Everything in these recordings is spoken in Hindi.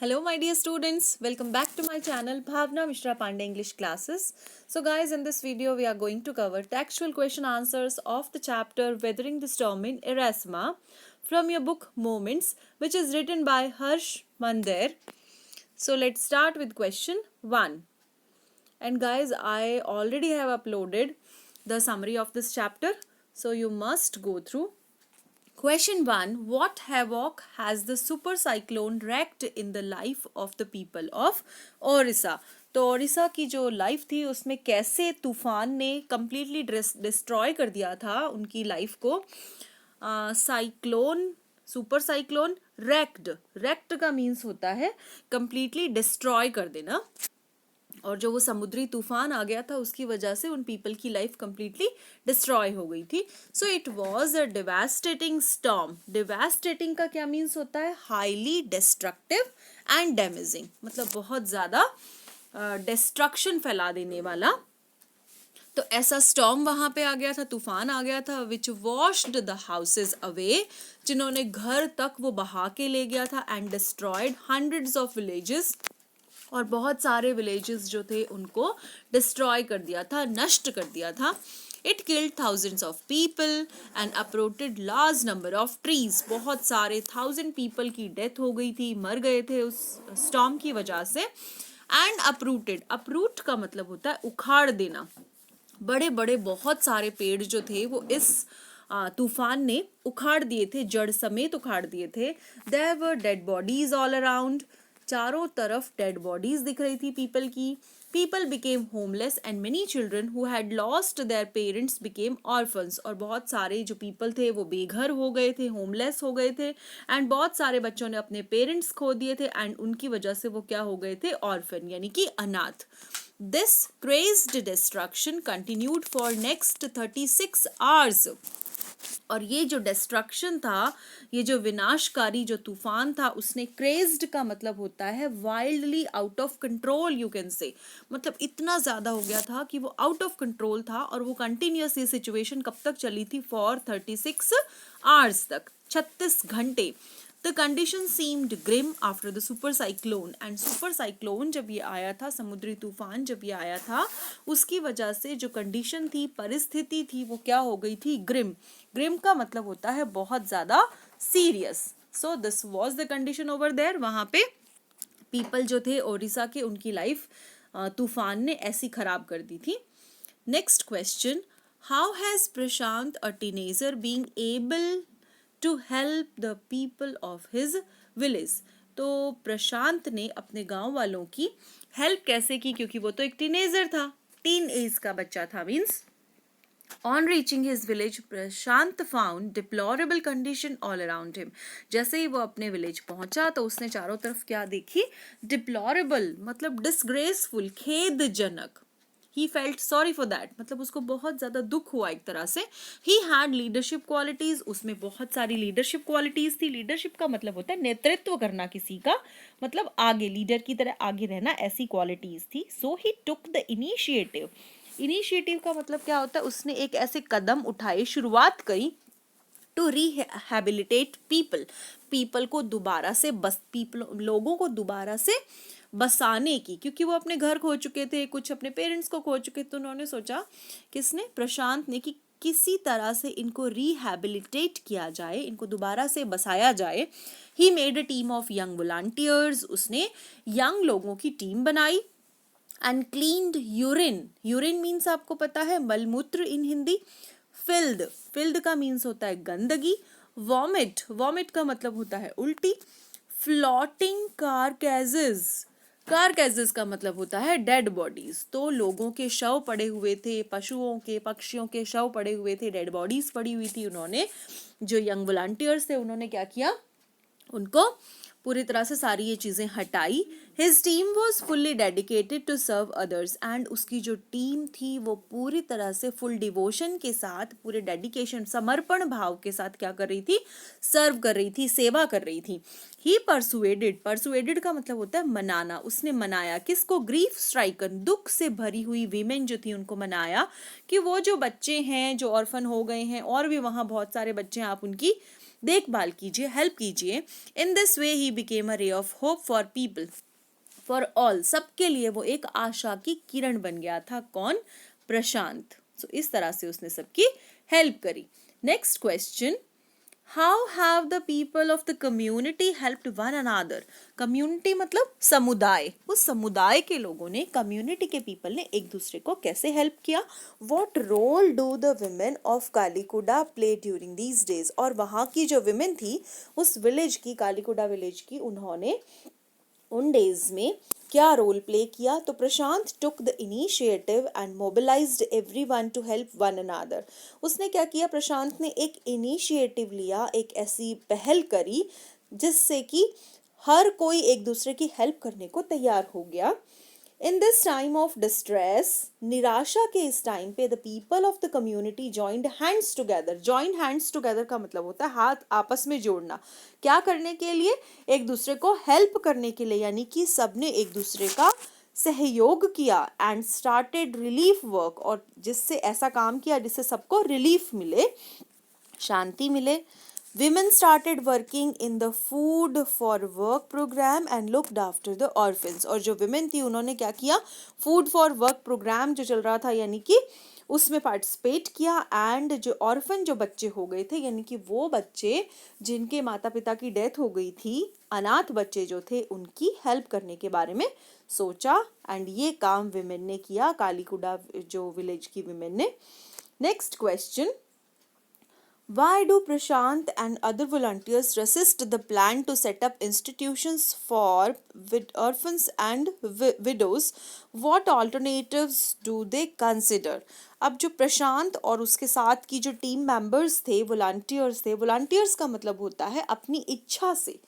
Hello my dear students, welcome back to my channel Bhavna Mishra Pandey English Classes. So guys, in this video we are going to cover textual question answers of the chapter Weathering the Storm in Erasma from your book Moments, which is written by Harsh Mandir. So let's start with question 1. And guys, I already have uploaded the summary of this chapter, so you must go through. Question 1. What havoc has the super cyclone wreaked in the life of the people of Orissa? तो ओडिशा की जो लाइफ थी उसमें कैसे तूफान ने कम्प्लीटली डिस्ट्रॉय कर दिया था उनकी लाइफ को. साइक्लोन, सुपर साइक्लोन रेक्ड का मीन्स होता है कम्प्लीटली डिस्ट्रॉय कर देना. और जो वो समुद्री तूफान आ गया था उसकी वजह से उन पीपल की लाइफ कम्प्लीटली डिस्ट्रॉय हो गई थी. So it was a devastating storm. Devastating का क्या मीन्स होता है? हाईली डिस्ट्रक्टिव एंड डैमेजिंग, मतलब बहुत ज़्यादा डिस्ट्रक्शन फैला देने वाला. तो ऐसा स्टॉर्म वहाँ पे आ गया था, तूफान आ गया था, विच वॉश्ड द हाउसेज अवे, जिन्होंने घर तक वो बहा के ले गया था, and destroyed hundreds of villages, और बहुत सारे विलेजेस जो थे उनको डिस्ट्रॉय कर दिया था, नष्ट कर दिया था. It killed thousands of people and uprooted large number of trees. बहुत सारे 1000 पीपल की डेथ हो गई थी, मर गए थे उस स्टॉर्म की वजह से. एंड अपरूटेड, अपरूट का मतलब होता है उखाड़ देना. बड़े बड़े बहुत सारे पेड़ जो थे वो इस तूफान ने उखाड़ दिए थे, जड़ समेत उखाड़ दिए थे. There were dead bodies all around. चारों तरफ डेड बॉडीज दिख रही थी पीपल की. People became homeless and many children who had lost their parents became orphans. और बहुत सारे जो पीपल थे वो बेघर हो गए थे, होमलेस हो गए थे. एंड बहुत सारे बच्चों ने अपने पेरेंट्स खो दिए थे एंड उनकी वजह से वो क्या हो गए थे? ऑर्फन, यानी कि अनाथ. This crazed destruction continued for next 36 hours. और ये जो डिस्ट्रक्शन था, ये जो विनाशकारी जो तूफान था, उसने क्रेज्ड का मतलब होता है wildly out of control, you can say. मतलब इतना ज़्यादा हो गया था कि वो आउट ऑफ कंट्रोल था. और वो कंटिन्यूस ये सिचुएशन कब तक चली थी? फॉर 36 आवर्स तक, 36 घंटे. The condition seemed grim after the super cyclone. And super cyclone जब ये आया था, समुद्री तूफान जब ये आया था, उसकी वजह से जो कंडीशन थी, परिस्थिति थी, वो क्या हो गई थी? ग्रिम. ग्रिम का मतलब होता है बहुत ज़्यादा serious. So this was the condition over there. वहाँ पे पीपल जो थे ओडिशा के, उनकी लाइफ तूफान ने ऐसी खराब कर दी थी. Next question. How has Prashant, a teenager, being able to help the people of his village? तो प्रशांत ने अपने गांव वालों की हेल्प कैसे की? क्योंकि वो तो एक टीनेजर था, टीन एज का बच्चा था. Means On reaching his village, Prashant found deplorable condition all around him. जैसे ही वो अपने विलेज पहुंचा तो उसने चारों तरफ क्या देखी? Deplorable मतलब disgraceful, खेदजनक. He felt sorry for that, मतलब उसको बहुत ज़्यादा दुख हुआ एक तरह से. He had leadership qualities, उसमें बहुत सारी leadership qualities थी. leadership का मतलब होता है नेतृत्व करना किसी का, मतलब आगे, लीडर की तरह आगे रहना, ऐसी qualities थी. So he took the initiative. Initiative का मतलब क्या होता है? उसने एक ऐसे कदम उठाए, शुरुआत करी, टू रिहेबिलिटेट पीपल को दोबारा से लोगों को दोबारा से बसाने की. क्योंकि वो अपने घर खो चुके थे, कुछ अपने पेरेंट्स को खो चुके थे. तो उन्होंने सोचा, किसने? प्रशांत ने, कि किसी तरह से इनको रिहेबिलिटेट किया जाए, इनको दोबारा से बसाया जाए. He made a team of young volunteers. उसने यंग लोगों की टीम बनाई. एंड क्लीन्ड यूरिन मीन्स आपको पता है मलमूत्र इन हिंदी. फिल्ड का मीन्स होता है गंदगी. वॉमिट का मतलब होता है उल्टी. फ्लोटिंग कारकेजेस का मतलब होता है डेड बॉडीज. तो लोगों के शव पड़े हुए थे, पशुओं के, पक्षियों के शव पड़े हुए थे, डेड बॉडीज पड़ी हुई थी. उन्होंने, जो यंग वॉलंटियर्स थे, उन्होंने क्या किया? उनको पूरी तरह से सारी ये चीज़ें हटाई. His team was fully dedicated to serve others. And उसकी जो टीम थी वो पूरी तरह से फुल डिवोशन के साथ, पूरे डेडिकेशन, समर्पण भाव के साथ क्या कर रही थी? सर्व कर रही थी, सेवा कर रही थी. ही परसुएडेड का मतलब होता है मनाना. उसने मनाया किसको? ग्रीफ स्ट्राइकन, दुख से भरी हुई वीमेन जो थी, उनको मनाया कि वो जो बच्चे हैं जो ऑर्फन हो गए हैं, और भी वहाँ बहुत सारे बच्चे हैं, आप उनकी देखभाल कीजिए, हेल्प कीजिए। In this way he became a ray of hope for people, for all, सबके लिए वो एक आशा की किरण बन गया था। कौन? प्रशांत। सो इस तरह से उसने सबकी हेल्प करी। Next question, how have the people of the community helped one another? Community मतलब समुदाय, उस समुदाय के लोगों ने, कम्युनिटी के पीपल ने एक दूसरे को कैसे हेल्प किया? What role do the women of Kalikuda play during these days? और वहां की जो वुमेन थी उस विलेज की, कालीकुडा विलेज की, उन्होंने उन डेज में क्या रोल प्ले किया? तो Prashant took the initiative and mobilized everyone to help one another. उसने क्या किया? प्रशांत ने एक इनिशिएटिव लिया, एक ऐसी पहल करी जिससे कि हर कोई एक दूसरे की हेल्प करने को तैयार हो गया। In this time of distress, निराशा के इस टाइम पे, the people of the community joined hands together. Joined hands together का मतलब होता है हाथ आपस में जोड़ना। क्या करने के लिए? एक दूसरे को हेल्प करने के लिए, यानी कि सबने एक दूसरे का सहयोग किया। एंड स्टार्टेड रिलीफ वर्क, और जिससे ऐसा काम किया जिससे सबको रिलीफ मिले, शांति मिले। Women started working in the food for work program and looked after the orphans। और जो women थी उन्होंने क्या किया? food for work program जो चल रहा था, यानी कि उसमें पार्टिसिपेट किया। एंड जो ऑर्फन, जो बच्चे हो गए थे, यानी कि वो बच्चे जिनके माता पिता की डेथ हो गई थी, अनाथ बच्चे जो थे, उनकी हेल्प करने के बारे में सोचा। एंड ये काम विमेन ने किया, कालीकुडा जो विलेज की विमेन ने। Next question, why do Prashant and other volunteers resist the plan to set up institutions for orphans and widows? What alternatives do they consider? अब जो प्रशांत और उसके साथ की जो टीम मेंबर्स थे, वॉलंटियर्स थे, वॉलंटियर्स का मतलब होता है अपनी इच्छा से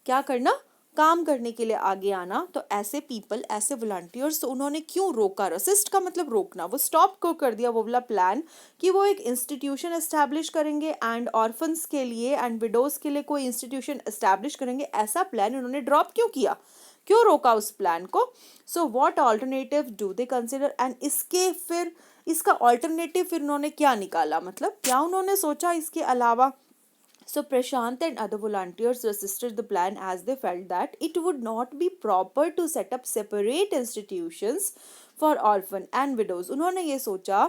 क्या करना? काम करने के लिए आगे आना। तो ऐसे पीपल, ऐसे वॉलंटियर्स, तो उन्होंने क्यों रोका? रेसिस्ट का मतलब रोकना। वो स्टॉप को कर दिया वो वाला प्लान कि वो एक इंस्टीट्यूशन एस्टैब्लिश करेंगे एंड ऑर्फन्स के लिए एंड विडोज के लिए कोई इंस्टीट्यूशन एस्टैब्लिश करेंगे। ऐसा प्लान उन्होंने ड्रॉप क्यों किया? क्यों रोका उस प्लान को? So what alternative do they consider? And इसके फिर इसका ऑल्टरनेटिव फिर उन्होंने क्या निकाला, मतलब क्या उन्होंने सोचा इसके अलावा? So Prashant and other volunteers resisted the plan as they felt that it would not be proper to set up separate institutions for orphan and widows। उन्होंने ये सोचा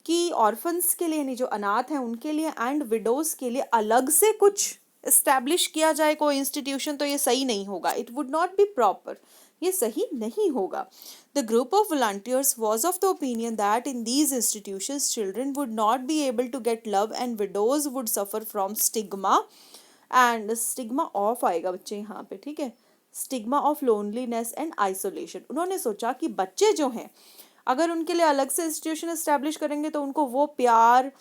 कि ऑर्फन्स के लिए, यानी जो अनाथ हैं उनके लिए, एंड विडोज के लिए अलग से कुछ एस्टैब्लिश किया जाए कोई इंस्टीट्यूशन, तो ये सही नहीं होगा। It would not be proper, ये सही नहीं होगा। The group of volunteers was of the opinion that in these institutions children would not be able to get love and widows would suffer from stigma and stigma of आएगा बच्चे यहाँ पे, ठीक है, stigma of loneliness and isolation। उन्होंने सोचा कि बच्चे जो हैं अगर उनके लिए अलग से इंस्टीट्यूशन एस्टैब्लिश करेंगे तो उनको वो प्यार,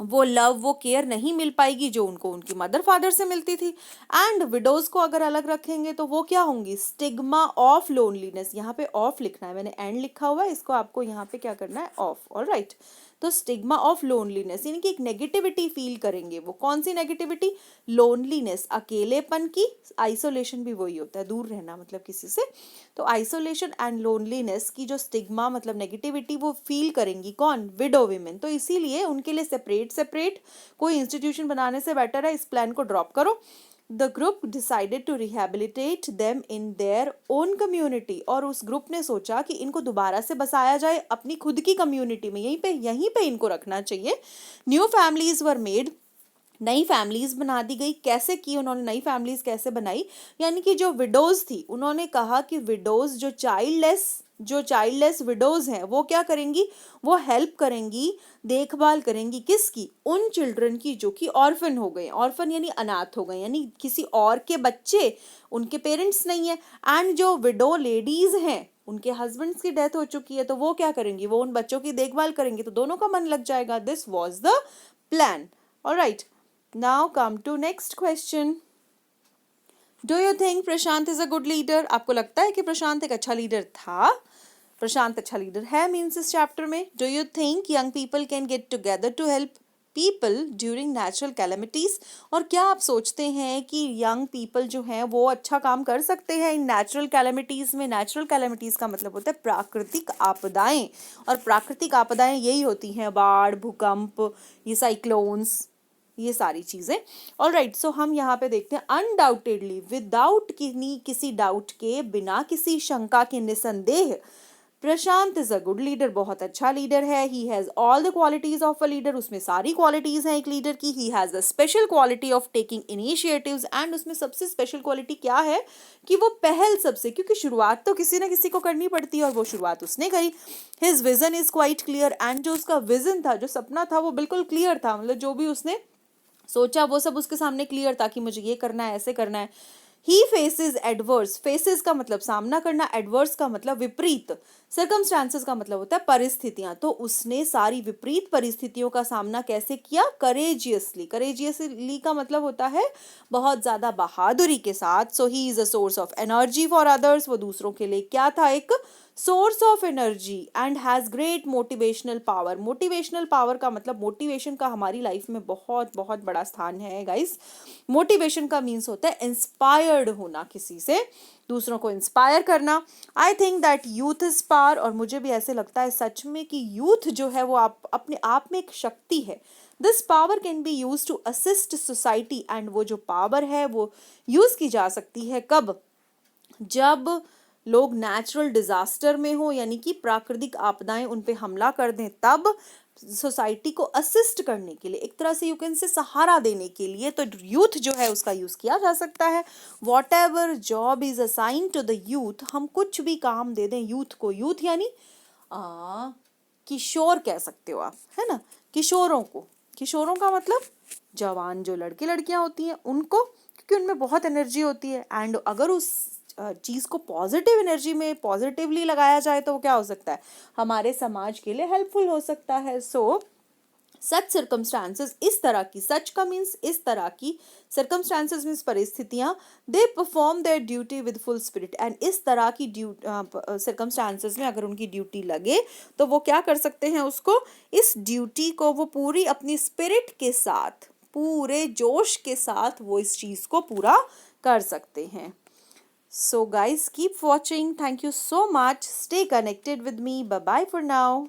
वो लव, वो केयर नहीं मिल पाएगी जो उनको उनकी मदर फादर से मिलती थी। एंड विडोज को अगर अलग रखेंगे तो वो क्या होंगी? Stigma of loneliness. यहाँ पे ऑफ लिखना है, मैंने एंड लिखा हुआ है, इसको आपको यहाँ पे क्या करना है? ऑफ। ऑलराइट, तो स्टिग्मा ऑफ लोनलीनेस, यानी कि एक नेगेटिविटी फील करेंगे वो। कौन सी नेगेटिविटी? लोनलीनेस, अकेलेपन की। आइसोलेशन भी वही होता है, दूर रहना मतलब किसी से। तो आइसोलेशन एंड लोनलीनेस की जो स्टिग्मा मतलब नेगेटिविटी वो फील करेंगी कौन? Window women. तो इसीलिए उनके लिए सेपरेट कोई इंस्टीट्यूशन बनाने से बेटर है इस प्लान को ड्रॉप करो। The group decided to rehabilitate them in their own community। और उस ग्रुप ने सोचा कि इनको दोबारा से बसाया जाए अपनी खुद की कम्युनिटी में, यहीं पे इनको रखना चाहिए। न्यू फैमिलीज वर मेड, नई फैमिलीज बना दी गई। कैसे की उन्होंने नई फैमिलीज कैसे बनाई? यानी कि जो विडोज थी, उन्होंने कहा कि विडोज जो चाइल्डलेस विडोज हैं वो क्या करेंगी? वो हेल्प करेंगी, देखभाल करेंगी किसकी? उन चिल्ड्रन की जो कि ऑर्फन हो गए। ऑर्फन यानी अनाथ हो गए, यानी किसी और के बच्चे, उनके पेरेंट्स नहीं है। एंड जो विडो लेडीज हैं, उनके हस्बैंड्स की डेथ हो चुकी है, तो वो क्या करेंगी? वो उन बच्चों की देखभाल करेंगी, तो दोनों का मन लग जाएगा। This was the plan. Alright, now come to next question. Do you think Prashant is a good leader? आपको लगता है कि प्रशांत एक अच्छा लीडर था? प्रशांत अच्छा लीडर है मीन्स इस चैप्टर में। Do you think young people can get together to help people during natural calamities? और क्या आप सोचते हैं कि यंग पीपल जो हैं वो अच्छा काम कर सकते हैं इन नेचुरल कैलेमिटीज में? नेचुरल कैलेमिटीज का मतलब होता है प्राकृतिक आपदाएं, और प्राकृतिक आपदाएं यही होती हैं बाढ़, भूकंप, ये साइक्लोन्स, ये सारी चीजें। ऑलराइट, सो हम यहाँ पे देखते हैं अनडाउटेडली, विदाउट किसी डाउट के, बिना किसी शंका के, निसंदेह प्रशांत इज अ गुड लीडर, बहुत अच्छा लीडर है। He has all the qualities of a leader, उसमें सारी क्वालिटीज हैं एक लीडर की। He has the special quality of taking initiatives, and उसमें सबसे स्पेशल क्वालिटी क्या है कि वो पहल सबसे, क्योंकि शुरुआत तो किसी ना किसी को करनी पड़ती है और वो शुरुआत उसने करी। His vision is quite clear, and जो उसका विजन था, जो सपना था, वो बिल्कुल क्लियर था, मतलब जो भी उसने सोचा वो सब उसके सामने क्लियर था कि मुझे ये करना है, ऐसे करना है। ही फेसेस एडवर्स, फेसेस का मतलब सामना करना, एडवर्स का मतलब विपरीत, सर्कमस्टांसेस का मतलब होता है परिस्थितियां। तो उसने सारी विपरीत परिस्थितियों का सामना कैसे किया? करेजियसली। करेजियसली का मतलब होता है बहुत ज्यादा बहादुरी के साथ। So he is a source of energy for others, वो दूसरों के लिए क्या था? एक source of energy, and has great motivational power. Motivational power का मतलब, मोटिवेशन का हमारी लाइफ में बहुत बहुत बड़ा स्थान है गाइस। मोटिवेशन का मीन्स होता है इंस्पायर्ड होना, किसी से दूसरों को इंस्पायर करना। I think that youth is power, और मुझे भी ऐसे लगता है सच में कि यूथ जो है वो अपने आप में एक शक्ति है। This power can be use to assist society, and वो जो पावर है वो यूज की जा सकती है कब? जब लोग नेचुरल डिजास्टर में हो, यानी कि प्राकृतिक आपदाएं उन पे हमला कर दें, तब सोसाइटी को असिस्ट करने के लिए, एक तरह से यू कैन से सहारा देने के लिए, तो यूथ जो है उसका यूज किया जा सकता है। Whatever job is assign to the youth, हम कुछ भी काम दे दें यूथ को, यूथ यानी किशोर कह सकते हो आप, है ना, किशोरों को। किशोरों का मतलब जवान जो लड़के लड़कियां होती हैं उनको, क्योंकि उनमें बहुत एनर्जी होती है, एंड अगर उस चीज को पॉजिटिव एनर्जी में पॉजिटिवली लगाया जाए तो वो क्या हो सकता है? हमारे समाज के लिए हेल्पफुल हो सकता है। सो सच सर्कमस्टांसेस, इस तरह की, सच का मीन्स इस तरह की, सर्कमस्टांसेस मीन्स परिस्थितियां, they perform there duty with full spirit, and इस तरह की सर्कमस्टांसेस में अगर उनकी ड्यूटी लगे तो वो क्या कर सकते हैं? उसको, इस ड्यूटी को वो पूरी अपनी स्पिरिट के साथ, पूरे जोश के साथ वो इस चीज को पूरा कर सकते हैं। So guys, keep watching. Thank you so much. Stay connected with me. Bye bye for now.